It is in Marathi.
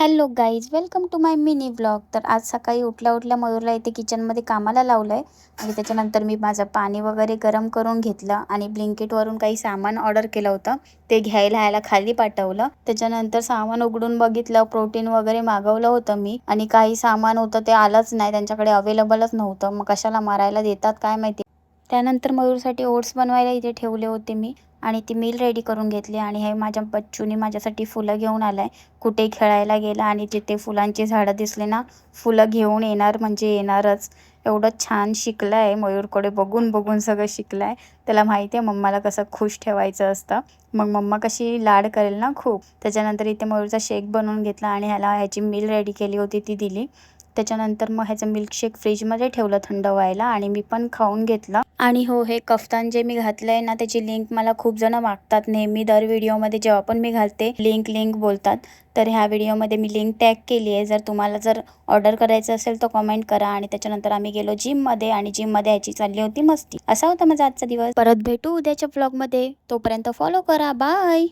Hello guys, welcome to my mini vlog. तर आज सकाळी उठल्या उठल्या मयूरला इथे किचनमध्ये कामाला लावलं आहे आणि त्याच्यानंतर मी माझं पाणी वगैरे गरम करून घेतलं आणि ब्लिंकिटवरून काही सामान ऑर्डर केलं होतं. ते घ्यायला यायला खाली पाठवलं. त्याच्यानंतर सामान उघडून बघितलं, प्रोटीन वगैरे मागवलं होतं मी आणि काही सामान होतं ते आलंच नाही, त्यांच्याकडे अवेलेबलच नव्हतं. मग कशाला मारायला देतात काय माहिती. त्यानंतर मयूरसाठी ओट्स बनवायला इथे ठेवले होते मी आणि ती मील रेडी करून घेतली. आणि हे माझ्या बच्चूने माझ्यासाठी फुलं घेऊन आलाय. कुठे खेळायला गेला आणि जिथे फुलांची झाडं दिसले ना, फुलं घेऊन येणार म्हणजे येणारच. एवढं छान शिकलं आहे मयूरकडे बघून बघून सगळं शिकलं आहे. त्याला माहिती आहे मम्माला कसं खुश ठेवायचं असतं. मग मम्मा कशी लाड करेल ना खूप. त्याच्यानंतर इथे मयूरचा शेक बनवून घेतला आणि ह्याची मील रेडी केली होती ती दिली. त्याच्यानंतर मग ह्याचं मिल्कशेक फ्रीजमध्ये ठेवलं थंड व्हायला आणि मी पण खाऊन घेतलं. आणि हो, हे कफ्तान जे मी घातलं आहे ना, त्याची लिंक मला खूप जण मागतात नेहमी. दर व्हिडिओमध्ये जेव्हा पण मी घालते लिंक लिंक बोलतात. तर ह्या व्हिडिओमध्ये मी लिंक टॅग केली आहे. तुम्हाला जर ऑर्डर करायचं असेल तर कमेंट करा. आणि त्याच्यानंतर आम्ही गेलो जिममध्ये आणि जिममध्ये याची चालली होती मस्ती. असा होता माझा आजचा दिवस. परत भेटू उद्याच्या व्लॉगमध्ये. तोपर्यंत फॉलो करा. बाय.